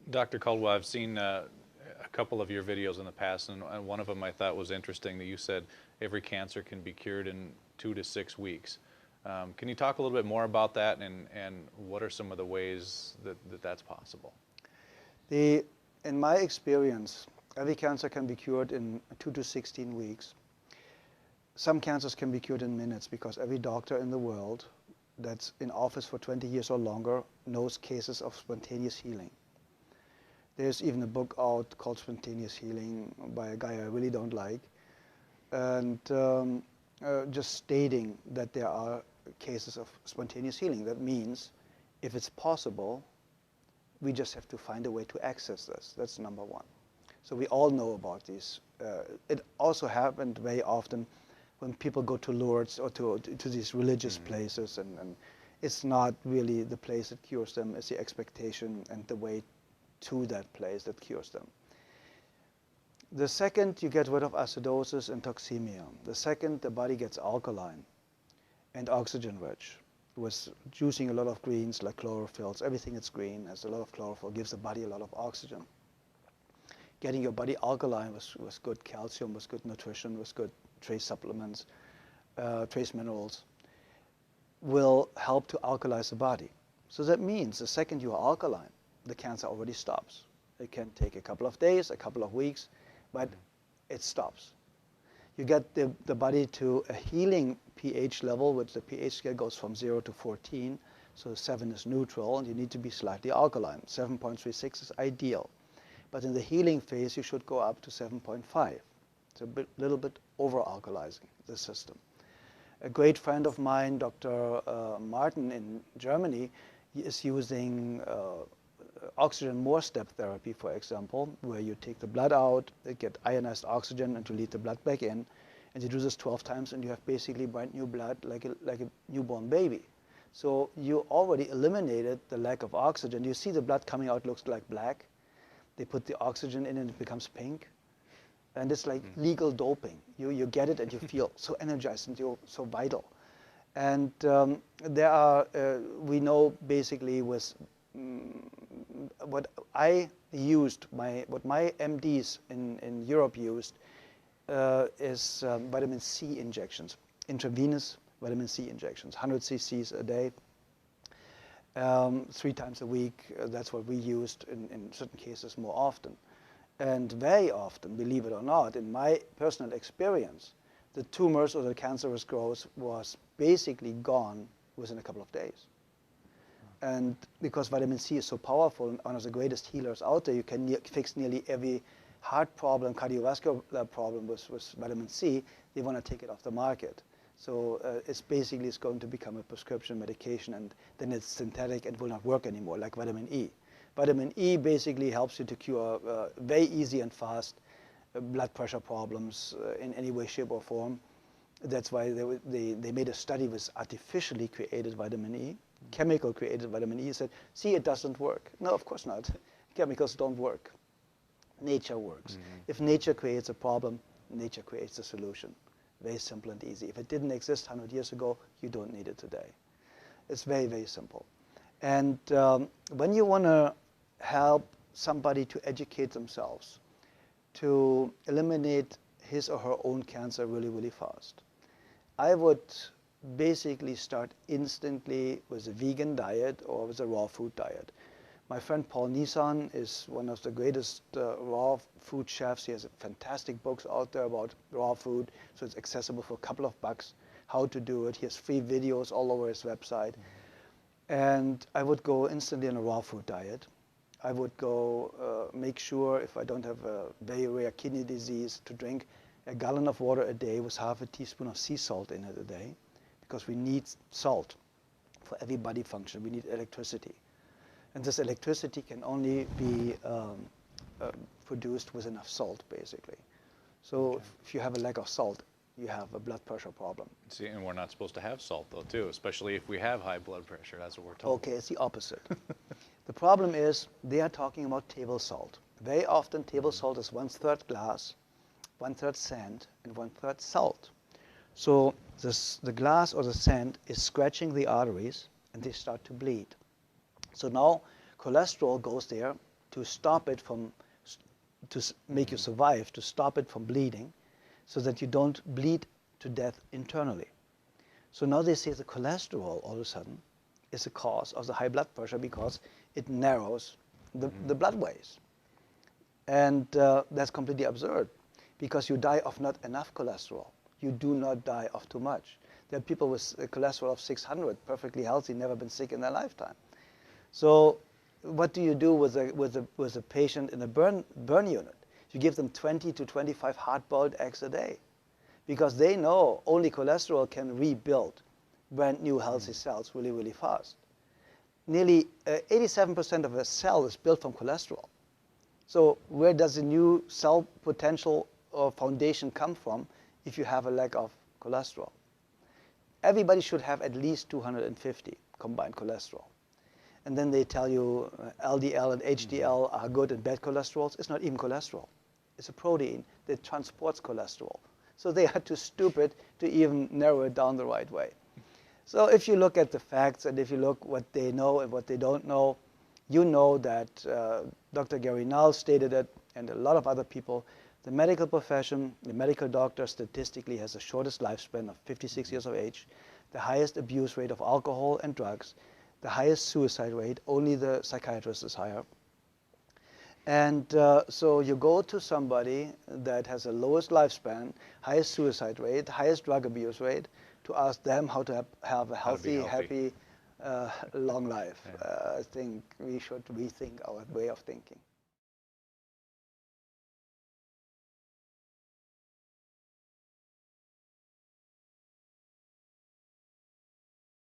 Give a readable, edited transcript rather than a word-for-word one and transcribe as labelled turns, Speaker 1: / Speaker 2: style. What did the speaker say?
Speaker 1: Dr. Caldwell, I've seen a couple of your videos in the past, and one of them I thought was interesting that you said every cancer can be cured in 2 to 6 weeks. Can you talk a little bit more about that, and what are some of the ways that that's possible?
Speaker 2: In my experience, every cancer can be cured in 2 to 16 weeks. Some cancers can be cured in minutes because every doctor in the world that's in office for 20 years or longer knows cases of spontaneous healing. There's even a book out called Spontaneous Healing by a guy I really don't like, and just stating that there are cases of spontaneous healing. That means if it's possible, we just have to find a way to access this. That's number one. So we all know about these. It also happened very often when people go to Lourdes or to these religious places, and it's not really the place that cures them, it's the expectation and the way to that place that cures them. The second, you get rid of acidosis and toxemia. The second, the body gets alkaline and oxygen rich with juicing a lot of greens like chlorophylls. Everything that's green has a lot of chlorophyll, gives the body a lot of oxygen. Getting your body alkaline with good calcium, with good nutrition, with good trace supplements, trace minerals, will help to alkalize the body. So that means the second you are alkaline, the cancer already stops. It can take a couple of days, a couple of weeks, but it stops. You get the body to a healing pH level, which the pH scale goes from 0 to 14, so 7 is neutral, and you need to be slightly alkaline. 7.36 is ideal. But in the healing phase, you should go up to 7.5. It's a little bit over-alkalizing the system. A great friend of mine, Dr. Martin in Germany, is using oxygen more step therapy, for example, where you take the blood out, get ionized oxygen, and to lead the blood back in. And you do this 12 times, and you have basically brand new blood like a newborn baby. So you already eliminated the lack of oxygen. You see the blood coming out looks like black. They put the oxygen in and it becomes pink. And it's like legal doping. You get it and you feel so energized and you're so vital. And there are, we know basically with what I used, what my MDs in Europe used is vitamin C injections, intravenous vitamin C injections, 100 cc's a day, 3 times a week. That's what we used in certain cases more often. And very often, believe it or not, in my personal experience, the tumors or the cancerous growth was basically gone within a couple of days. And because vitamin C is so powerful and one of the greatest healers out there, you can fix nearly every heart problem, cardiovascular problem with vitamin C. They want to take it off the market. So it's going to become a prescription medication, and then it's synthetic and will not work anymore, like vitamin E. Vitamin E basically helps you to cure very easy and fast blood pressure problems in any way, shape, or form. That's why they made a study with artificially created vitamin E, chemical created vitamin E. Said, see, it doesn't work. No, of course not. Chemicals don't work. Nature works. If nature creates a problem, nature creates a solution. Very simple and easy. If it didn't exist 100 years ago, you don't need it today. It's very, very simple. And when you want to help somebody to educate themselves, to eliminate his or her own cancer really, really fast, I would basically start instantly with a vegan diet or with a raw food diet. My friend Paul Nissan is one of the greatest raw food chefs. He has fantastic books out there about raw food, so it's accessible for a couple of bucks how to do it. He has free videos all over his website. And I would go instantly on a raw food diet. I would go make sure, if I don't have a very rare kidney disease, to drink a gallon of water a day with half a teaspoon of sea salt in it a day, because we need salt for every body function. We need electricity. And this electricity can only be produced with enough salt, basically. So if you have a lack of salt, you have a blood pressure problem.
Speaker 1: See, and we're not supposed to have salt, though, too, especially if we have high blood pressure. That's what we're told.
Speaker 2: Okay, it's the opposite. The problem is they are talking about table salt. Very often, table salt is 1/3 glass, 1/3 sand, and 1/3 salt. So the glass or the sand is scratching the arteries, and they start to bleed. So now cholesterol goes there to stop it from, make you survive, to stop it from bleeding, so that you don't bleed to death internally. So now they say the cholesterol all of a sudden is a cause of the high blood pressure because it narrows the blood ways. And that's completely absurd, because you die of not enough cholesterol. You do not die of too much. There are people with a cholesterol of 600, perfectly healthy, never been sick in their lifetime. So what do you do with a patient in a burn unit? You give them 20 to 25 hard-boiled eggs a day, because they know only cholesterol can rebuild brand new healthy cells really, really fast. Nearly 87% of a cell is built from cholesterol. So where does the new cell potential or foundation come from if you have a lack of cholesterol? Everybody should have at least 250 combined cholesterol. And then they tell you LDL and HDL are good and bad cholesterols. It's not even cholesterol. It's a protein that transports cholesterol. So they are too stupid to even narrow it down the right way. So if you look at the facts and if you look what they know and what they don't know, you know that Dr. Gary Null stated it, and a lot of other people. The medical profession, the medical doctor statistically has the shortest lifespan of 56 years of age, the highest abuse rate of alcohol and drugs, the highest suicide rate, only the psychiatrist is higher. And so you go to somebody that has the lowest lifespan, highest suicide rate, highest drug abuse rate, to ask them how to have a healthy, happy, long life.
Speaker 1: Yeah.
Speaker 2: I think we should rethink our way of thinking.